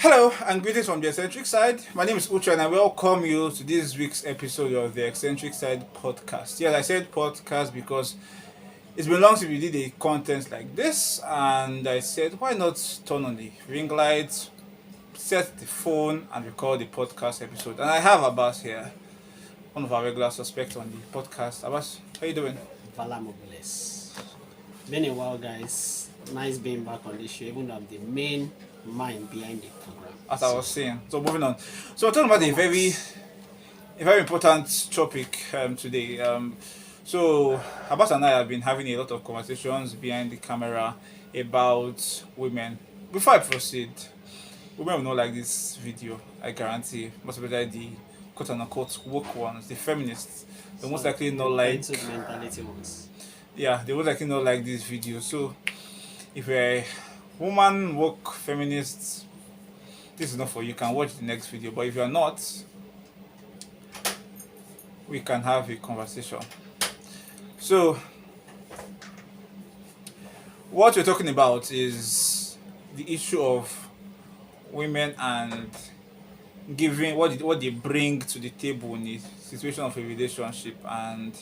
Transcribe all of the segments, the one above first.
Hello and greetings from the eccentric side. My name is Uche and I welcome you to this week's episode of the Eccentric Side podcast. Yes, I said podcast because it's been long since we did a content like this, and I said why not turn on the ring light, set the phone, and record the podcast episode. And I have Abbas here, one of our regular suspects on the podcast. Abbas, how you doing? Vala Mobiles. Been a while, guys. Nice being back on this show, even though I'm the main mind behind the program. As I was saying. So moving on. So we're talking about a very important topic today. So Abbas and I have been having a lot of conversations behind the camera about women. Before I proceed, women will not like this video, I guarantee. Most especially the quote unquote woke ones, the feminists. They most likely not like mentality ones. Yeah, they most likely not like this video. So if you're a woman woke feminist, this is not for you. You can watch the next video. But if you're not, we can have a conversation. So what we're talking about is the issue of women and giving what they bring to the table in the situation of a relationship. And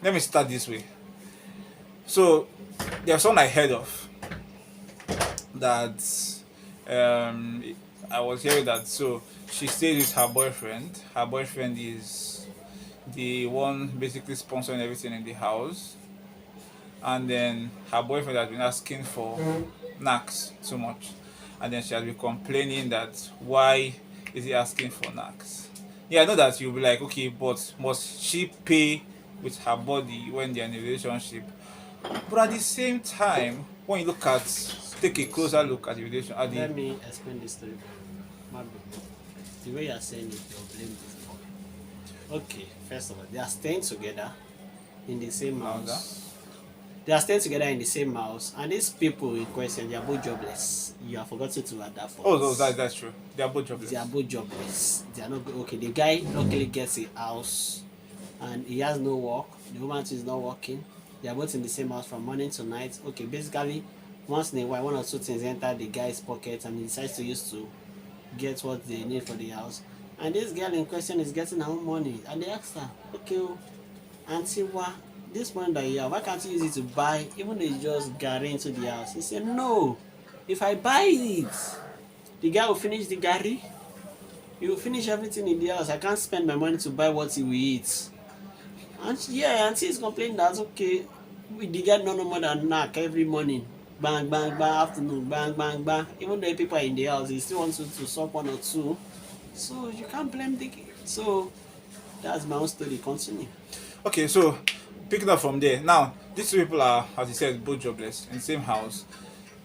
let me start this way. So there's one I heard of that I was hearing that. So she stays with her boyfriend. Her boyfriend is the one basically sponsoring everything in the house, and then her boyfriend has been asking for knacks too much, and then she has been complaining that why is he asking for knacks. Yeah, I know that you'll be like, okay, but must she pay with her body when they're in a relationship? But at the same time, when you take a closer look at the relation, Let me explain this story for you. The way you're saying it, you'll blame this boy. Okay, first of all, they are staying together in the same house. They are staying together in the same house, and these people in question, they are both jobless. You have forgotten to add that for us. That's true. They are both jobless. They are both jobless. They are not okay. The guy luckily gets a house, and he has no work. The woman too is not working. They are both in the same house from morning to night. Okay, basically, once in a while, one or two things enter the guy's pocket, and he decides to use to get what they need for the house. And this girl in question is getting her own money, and they asked her, "Okay, auntie, this money that you have, why can't you use it to buy, even though it's just gari into the house?" He said, "No, if I buy it, the guy will finish the gari. He will finish everything in the house. I can't spend my money to buy what he will eat." And auntie is complaining that okay, the guy no more than knack every morning. Bang, bang, bang, afternoon, bang, bang, bang. Even though people are in the house, he still wants you to suck one or two. So you can't blame the kid. So that's my own story. Continue. Okay, so picking up from there. Now, these two people are, as you said, both jobless in the same house.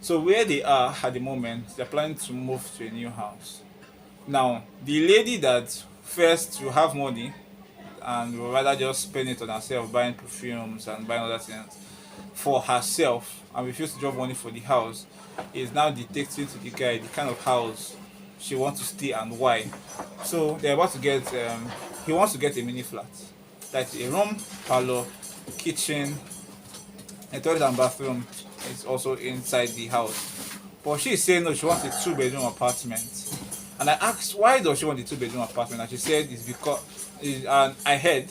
So where they are at the moment, they're planning to move to a new house. Now, the lady that first will have money and will rather just spend it on herself, buying perfumes and buying other things for herself, and refuse to drop money for the house, is now dictating to the guy the kind of house she wants to stay and why. So they're about to get he wants to get a mini flat. That's a room, parlor, kitchen, a toilet and bathroom is also inside the house. But she is saying no, she wants a 2-bedroom apartment. And I asked why does she want a 2-bedroom apartment, and she said it's because and I heard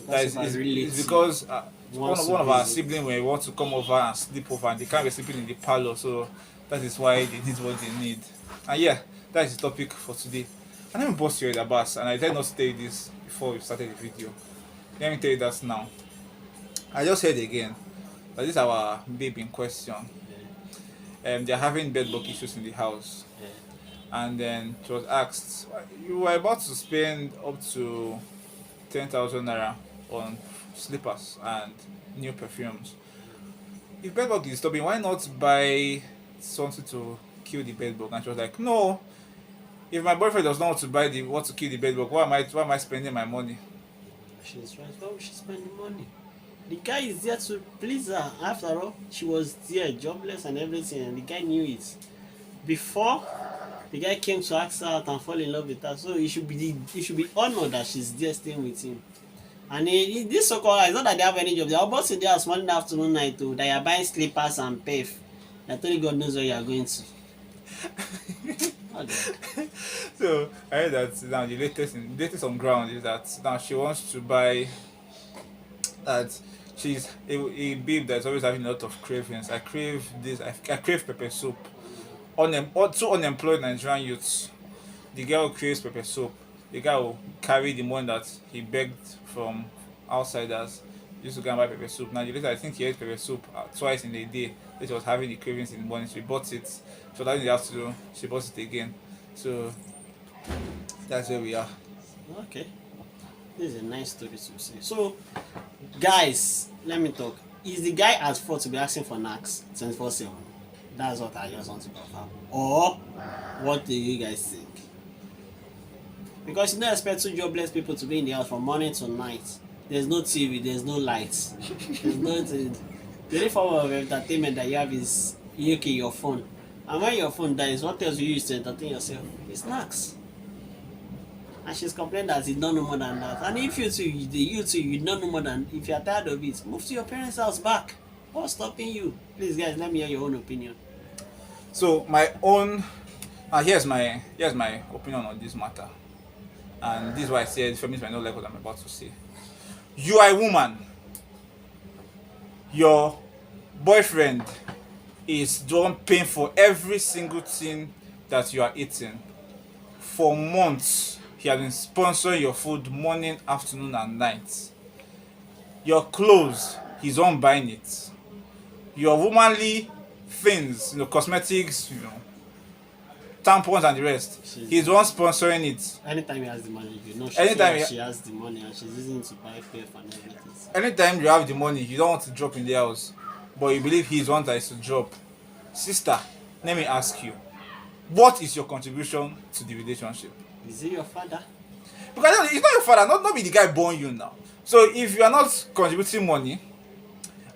that it's because one of our siblings will want to come over and sleep over, and they can't be sleeping in the parlor, so that is why they need what they need. And yeah, that is the topic for today. And let me boss you with Abbas, and I did not say this before we started the video. Let me tell you that now. I just heard again that this is our babe in question. They're having bedbug issues in the house. And then she was asked, you were about to spend up to 10,000 naira on slippers and new perfumes. If bedbug is disturbing, why not buy something to kill the bedbug? And she was like, no, if my boyfriend does not want to kill the bedbug, why am I spending my money? She's right. Why would she spend the money? The guy is there to please her. After all, she was there, jobless and everything, and the guy knew it. Before the guy came to ask her out and fall in love with her, so it should be honored that she's there staying with him. And this so-called, it's not that they have any job. They are both in the house morning, afternoon, night too. They are buying slippers and perf. That only God knows where you are going to. Oh, God. So I heard that now the latest on ground is that now she wants to buy that she's a babe that's always having a lot of cravings. I crave this. I crave pepper soup. Two unemployed Nigerian youths. The girl who craves pepper soup. The guy will carry the money that he begged from outsiders. Used to go and buy pepper soup. Now later I think he ate pepper soup twice in a day. That she was having the cravings in the morning. She bought it. So that in the afternoon she bought it again. So that's where we are. Okay. This is a nice story to say. So, guys, let me talk. Is the guy at fault to be asking for knacks 24/7? That's what I just want to confirm. Or what do you guys think? Because you don't expect two jobless people to be in the house from morning to night. There's no TV, there's no lights. There's nothing. The only form of entertainment that you have is your phone. And when your phone dies, what else you use to entertain yourself? It's snacks. And she's complaining that you don't know more than that. And if you don't know more than, if you're tired of it, move to your parents' house back. What's stopping you? Please, guys, let me hear your own opinion. So my own here's my opinion on this matter. And this is why I said feminists might not like what I'm about to say. You are a woman. Your boyfriend is the one paying for every single thing that you are eating. For months, he has been sponsoring your food morning, afternoon, and night. Your clothes, he's the one buying it. Your womanly things, cosmetics, tampons and the rest. He's the one sponsoring it. Anytime he has the money, she has the money and she's using it to buy pep and everything. Anytime you have the money, you don't want to drop in the house, but you believe he's one that is to drop. Sister, let me ask you, what is your contribution to the relationship? Is he your father? Because it's not your father, not be the guy born you now. So if you are not contributing money,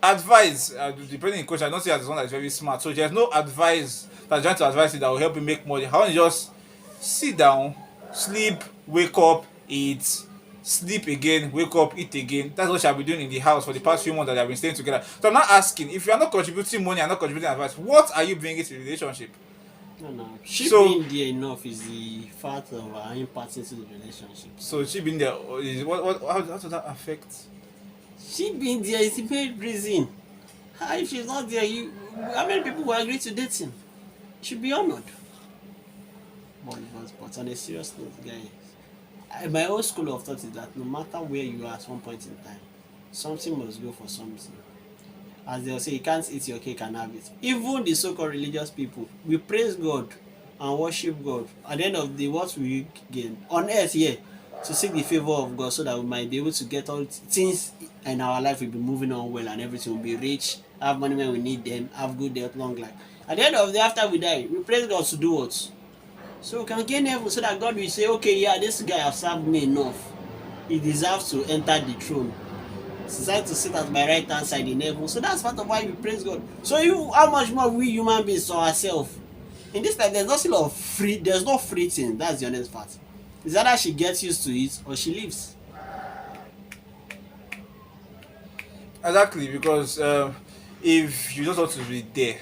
advice, depending on coach, I don't say as one that is very smart. So there's no advice that's trying to advise you that will help you make money. How you just sit down, sleep, wake up, eat, sleep again, wake up, eat again. That's what I've been doing in the house for the past few months that I've been staying together. So I'm not asking, if you are not contributing money and not contributing advice, what are you bringing to the relationship? No. She being there enough is the fact of her impact into the relationship. So she being there, how does that affect? She being there is the main reason. If she's not there, how many people will agree to date him? Should be honored. But on a serious note, guys, my own school of thought is that no matter where you are at one point in time, something must go for something. As they'll say, you can't eat your cake and have it. Even the so-called religious people, we praise God and worship God. At the end of the day, what we gain on earth here, to seek the favor of God so that we might be able to get all things in our life will be moving on well and everything will be rich, have money when we need them, have good health, long life. At the end of the day, after we die, we praise God to do what? So we can gain heaven so that God will say, okay, yeah, this guy has served me enough. He deserves to enter the throne. He deserves to sit at my right hand side in heaven. So that's part of why we praise God. So how much more we human beings to ourselves? In this life, there's no free thing. That's the honest part. It's either she gets used to it or she leaves. Exactly, because if you just want to be there,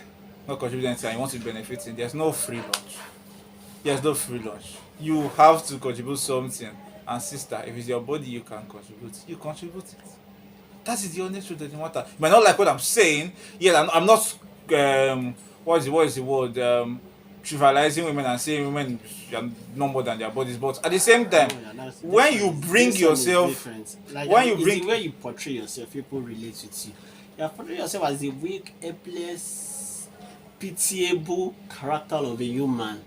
not contributing anything, and you want to benefit, there's no free lunch. There's no free lunch. You have to contribute something. And sister, if it's your body you can contribute, you contribute it. That is the honest truth of the matter. You might not like what I'm saying. Yeah, I'm not what is the word? Trivializing women and saying women are no more than their bodies, but at the same time, when you bring yourself, like, when you it's bring the way you portray yourself, people relate with you. You portray yourself as a weak, helpless, pitiable character of a human,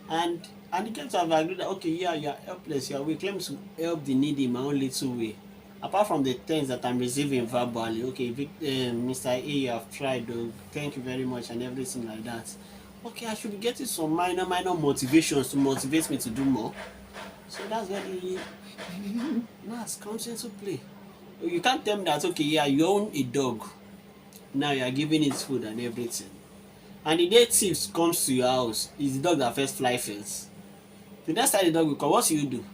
and you get to have agreed that okay, yeah, you are helpless, you are weak. Let me to help the needy in my own little way. Apart from the things that I'm receiving verbally, okay, Mr. A, you have tried, though, thank you very much, and everything like that. Okay, I should be getting some minor motivations to motivate me to do more. So that's where the mass comes into play. You can't tell me that, okay, yeah, you own a dog. Now you are giving it food and everything. And the day thief comes to your house, is the dog that first fly first. The next time the dog will come, what do?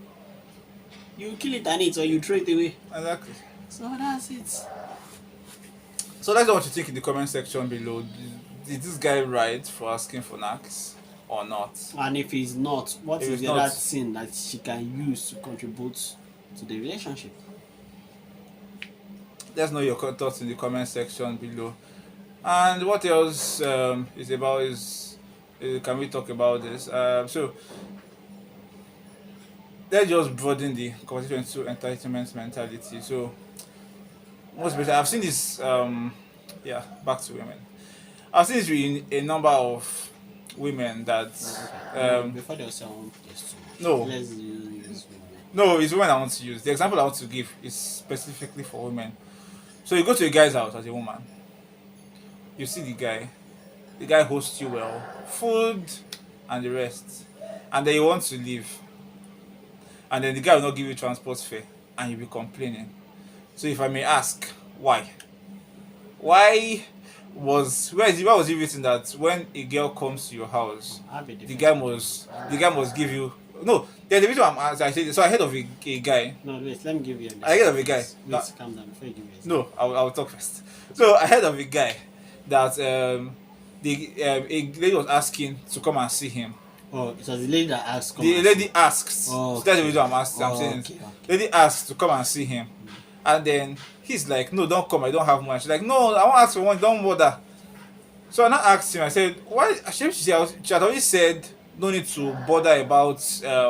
You kill it and eat, or you throw it away. Exactly. So that's it. So let's know what you think in the comment section below. Did this guy right for asking for knacks, or not. And if he's not, what If is it's the not, other thing that she can use to contribute to the relationship? let's know your thoughts in the comment section below. And what else is about is can we talk about this? So let's just broaden the conversation to entitlement mentality. So most especially, I've seen this. Yeah, back to women. I've seen this in a number of women that No, okay. No, um, before they say I want this too much. no, Let's use women. no, it's women I want to use. The example I want to give is specifically for women. So you go to a guy's house as a woman, you see the guy hosts you well, food and the rest, and then you want to leave, and then the guy will not give you transport fare, and you'll be complaining. So if I may ask, why? Why why was it written that when a girl comes to your house, I have a the different guy opinion. must the guy must give you no? There's the reason I said so. I heard of a guy. No, wait, let me give you an I heard of example a guy. first. No, Wait, calm down before you give me an no, example. I'll talk first. So I heard of a guy that a lady was asking to come and see him. Oh, it was the lady that asked come The and lady see. asks. Oh, So that's the okay. reason I'm asking. I'm Oh, saying okay, okay. lady asks to come and see him, and then he's like, "No, don't come. I don't have money." She's like, "No, I won't ask for money. Don't bother." So I now asked him. I said, "Why?" She had already said no need to bother about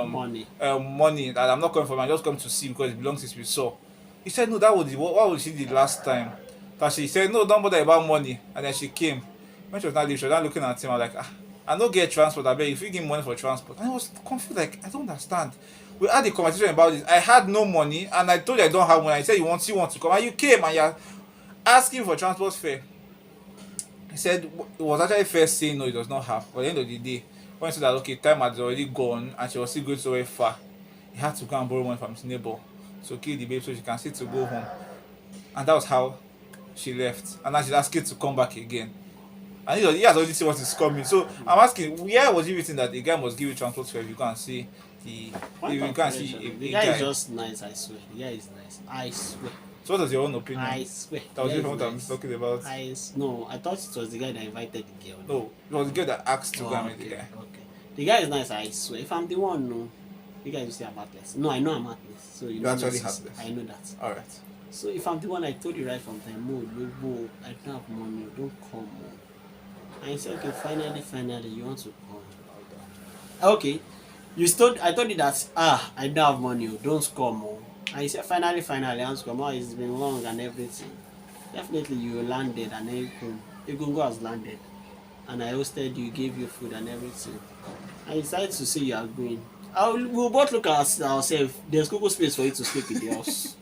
Money. money. That I'm not coming for. I just come to see because it belongs to me. So he said, "No, that was what was she did last time." That she said, "No, don't bother about money," and then she came. When she was not leaving, she was not looking at him. I was like, "Ah, I don't get transport. I beg if you give me money for transport." And I was confused. Like I don't understand. We had a conversation about this. I had no money, and I told you I don't have money. I said you want to come, and you came and you're asking for transport fare. He said it was actually first saying no, he does not have. But at the end of the day, when he said that okay, time had already gone and she was still going so very far, he had to go and borrow money from his neighbor to kill the babe so she can still to go home. And that was how she left. And now she's asking to come back again. And he has already seen what is coming. So I'm asking, where was it written that the guy must give you transport fare if you go and see the if Point you of go and see correction. a The guy guy? is just nice, I swear. The guy is nice. I swear. So what was your own opinion? I swear. That was The guy different is what I'm nice. talking about. No, I thought it was the guy that invited the girl. No, it was the girl that asked to go and meet the Okay, guy. okay. The guy is nice, I swear. If I'm the one, no. The guy will say I'm heartless. No, I know I'm heartless. So you You're know actually this is- heartless. I know that. Alright. So if I'm the one, I told you right from time, no, no, I don't have money, don't come. And he said, okay, finally, you want to come. Okay, I told you that, I don't have money, don't come. And he said, finally, I want to come. Oh, it's been long and everything. Definitely you landed and everything. Egungo has landed. And I hosted you, gave you food and everything. And you decided to say you are going. We'll both look at ourselves. There's Google space for you to sleep in the house.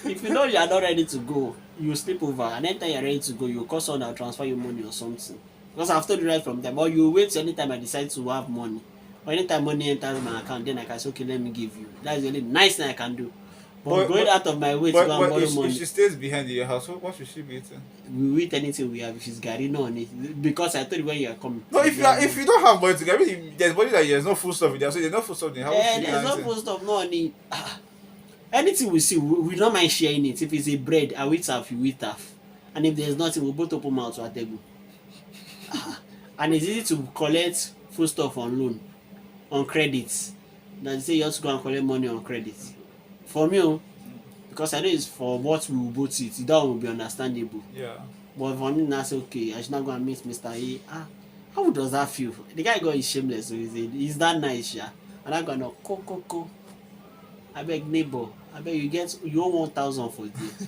If you know you are not ready to go, you sleep over, and anytime you are ready to go, you call someone that will transfer you money or something. Because I've told you right from them, or you wait till anytime I decide to have money, or anytime money enters my account, then I can say, okay, let me give you. That's the only nice thing I can do. But going out of my way to go and borrow if money, she stays behind in your house, what should she be eating? we eat anything we have. If it's Gary, no on it. Because I told you when you are coming. No, if you don't have money to get, I mean, there's money that there's no food stuff in there, so there's no food stuff in the house. There's no food stuff, no on it. Anything we see, we don't mind sharing it. If it's a bread, I will eat half, you eat half. And if there's nothing, we'll both open mouth to our table. And it's easy to collect food stuff on loan, on credit. Than say you have to go and collect money on credit. For me, because I know it's for what we will both eat, that will be understandable. Yeah. But for me, now say okay, I should not go and meet Mr. A. How does that feel? The guy got is shameless, so he's that nice, yeah. And I go no, co. I beg neighbor, I beg you owe 1,000 for this.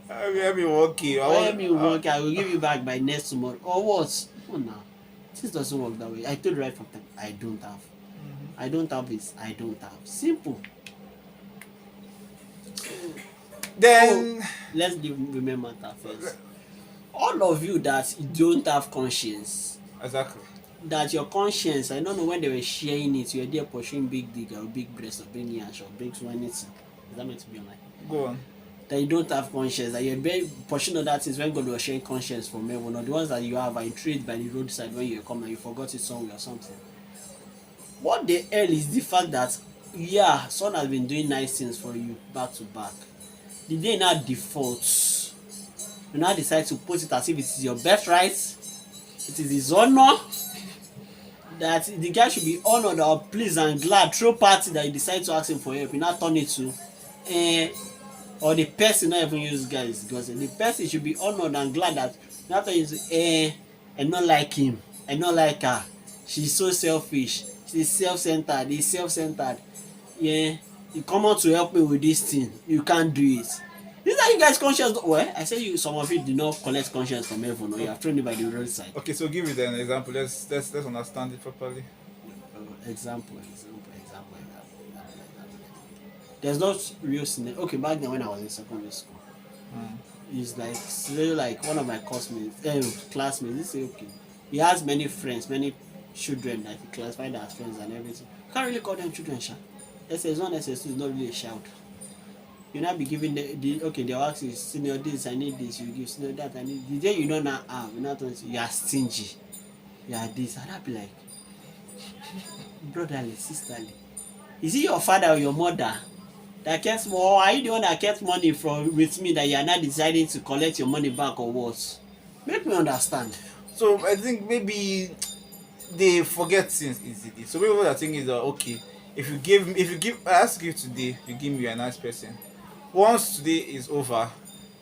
I mean, okay. I will give you back by next tomorrow. Or what? Oh no. This doesn't work that way. I told you right from time. I don't have. I don't have this. I don't have. Simple. Then Let's remember that first. All of you that don't have conscience, exactly. that your conscience, I don't know when they were sharing it, you were there pursuing big dig or big breast or big yash or big anything. Is that meant to be online? Go on. That you don't have conscience, that you're very pursuing other things when God was sharing conscience from heaven, or the ones that you have are intrigued by the roadside when you come and you forgot it somewhere or something. What the hell is the fact that, yeah, someone has been doing nice things for you back to back. The day now defaults, you now decide to put it as if it is your birthright, It is his honor that the guy should be honored or pleased and glad through party that you decide to ask him for help. You now turn it to eh, or the person not even use guys because the person should be honored and glad that you now turn it to I not like him, I not like her, she's so selfish, she's self-centered, he's self-centered. Yeah, you come out to help me with this thing, you can't do it. These are you guys conscious? Well, I say you some of you did not collect conscience from heaven or you have thrown it by the roadside. Okay, so give it an example. Let's understand it properly. Example. There's no real scenario. Okay, back then when I was in secondary school, Mm. it's like really like one of my classmates. He say okay, he has many friends, many children that he classified as friends and everything. Can't really call them children, sha. SS1, SS2 is not really a shout. You not be giving the okay, they'll ask you, senior this, I need this, you give senior that, I need the day you don't now have, you not you are stingy. You are this, and I'll be like, brotherly, sisterly. Is it your father or your mother that kept more, or are you the one that kept money from with me that you are not deciding to collect your money back or what? Make me understand. So I think maybe they forget things easily. So maybe what I think is okay. If you give, I ask you today, you give me you're a nice person. Once today is over,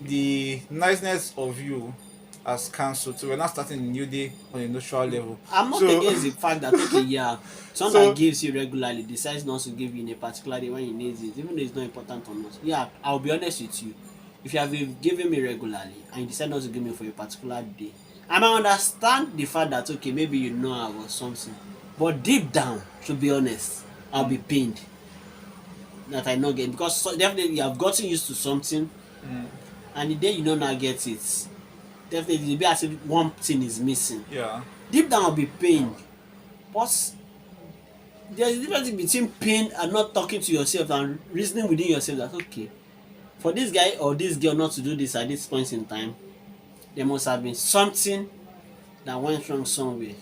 the niceness of you has cancelled. So we're not starting a new day on a neutral level. I'm not So against the fact that okay, yeah, someone so that gives you regularly decides not to give you in a particular day when you need it, even though it's not important or not. Yeah, I'll be honest with you. If you have been giving me regularly and you decide not to give me for a particular day, I might understand the fact that okay, maybe you know I was something, but deep down, to be honest, I'll be pained that I not get because definitely you have gotten used to something, mm, and the day you don't now get it, definitely it'll be as if one thing is missing. yeah. Deep down, I'll be pained, but there's a difference between pain and not talking to yourself and reasoning within yourself that okay, for this guy or this girl not to do this at this point in time, there must have been something that went wrong somewhere.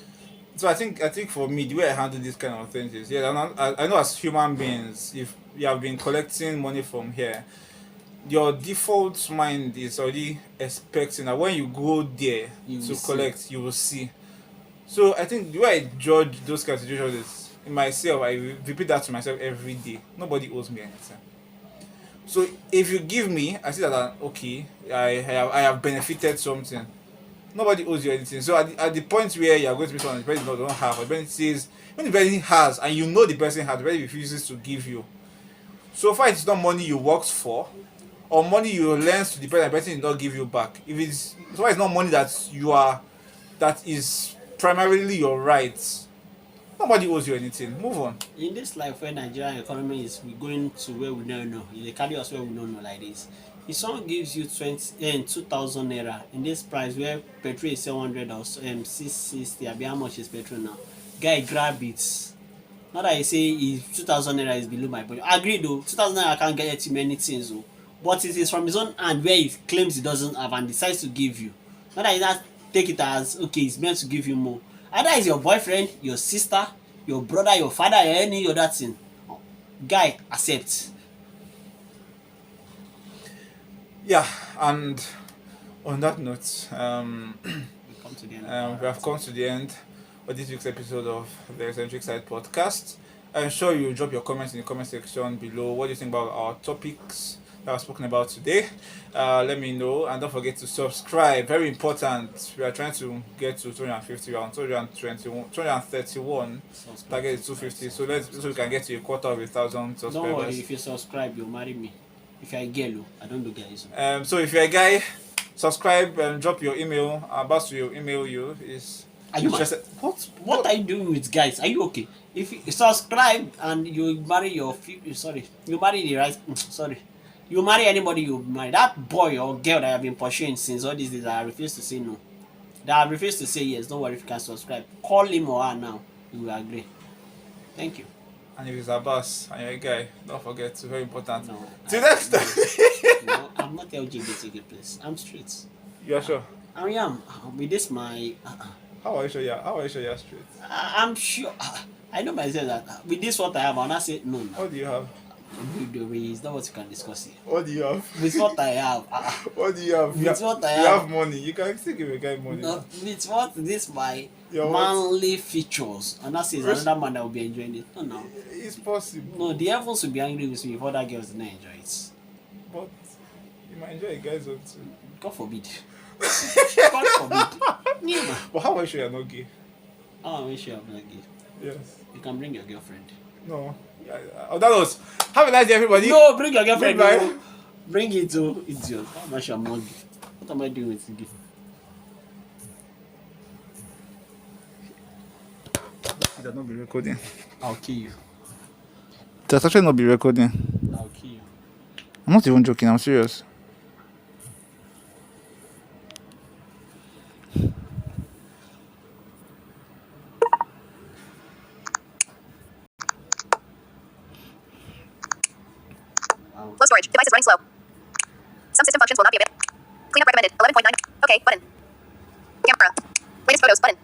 So I think for me the way I handle this kind of things is yeah I know as human beings if you have been collecting money from here, your default mind is already expecting that when you go there You to will see. collect you will see. So I think the way I judge those kind of situations is in myself. I repeat that to myself every day. Nobody owes me anything. So if you give me, I see that okay, I have benefited something. Nobody owes you anything. So at the point where you are going to be someone the person don't have, or the person says when the person has and you know the person has, the person refuses to give you. So far it's not money you worked for or money you lend to the person did not give you back. If it's so far it's not money that is primarily your right. Nobody owes you anything. Move on. In this life where Nigerian economy is we going to where we don't know, they carry us where we don't know like this. If someone gives you 2,000 naira in this price where petrol is 700 or 660, I mean, how much is petrol now? Guy, grab it. Not that I say if 2,000 naira is below my budget. I agree though, 2,000 naira can't get you many things though. But it is from his own hand where he claims he doesn't have and decides to give you. Not that he just take it as okay, he's meant to give you more. Either it's your boyfriend, your sister, your brother, your father, or any other thing. Guy, accept. Yeah, and on that note, We come to the end of our we have come to the end of this week's episode of the Eccentric Side podcast. I'm sure you'll drop your comments in the comment section below. What do you think about our topics that I've spoken about today? Let me know, and don't forget to subscribe. Very important. We are trying to get to 250, around 221, 231. Target is 250. So we can get to a quarter of 1,000 subscribers. Don't worry, if you subscribe, you'll marry me. If you're a girl, I don't do guys. So if you're a guy, subscribe and drop your email. About to email you is. Are you mad? What are you doing with guys? Are you okay? If you subscribe and you marry you marry the right. Sorry, you marry anybody you marry. That boy or girl that I've been pursuing since all these days, I refuse to say no. That I refuse to say yes. Don't worry if you can subscribe. Call him or her now. You will agree. Thank you. And if it's a boss and you're a guy, don't forget. It's very important. No. Till next time. No, I'm not LGBTQ plus. I'm straight. You are sure? I am. With this my. How are you sure? How are you sure you're straight? I'm sure. I know myself that with this what I have, I'll not say no. What do you have? It's not what you can discuss here. What do you have? With what I have, What do you have? with what I You have, have money. You can still give a guy money. no, with what this my Your what? manly features, and that says Rest- another man that will be enjoying it. No. It's possible. No, the heavens will be angry with me if other girls did not enjoy it. But you might enjoy a guy's own too. God forbid. God forbid. Yeah, man. But how am I sure you're not gay? Oh, I wish you have not gay. Yes. You can bring your girlfriend. No. Yeah, oh, that was. Have a nice day, everybody. No, bring your girlfriend. Goodbye. No. Bring it to idiot. How much I'm not gay? What am I doing with gay? It does not be recording. I'll kill you. It does actually not be recording. I'll kill you. I'm not even joking. I'm serious. Low storage. Device is running slow. Some system functions will not be available. Cleanup recommended. 11.9. Okay. Button. Camera. Latest photos. Button.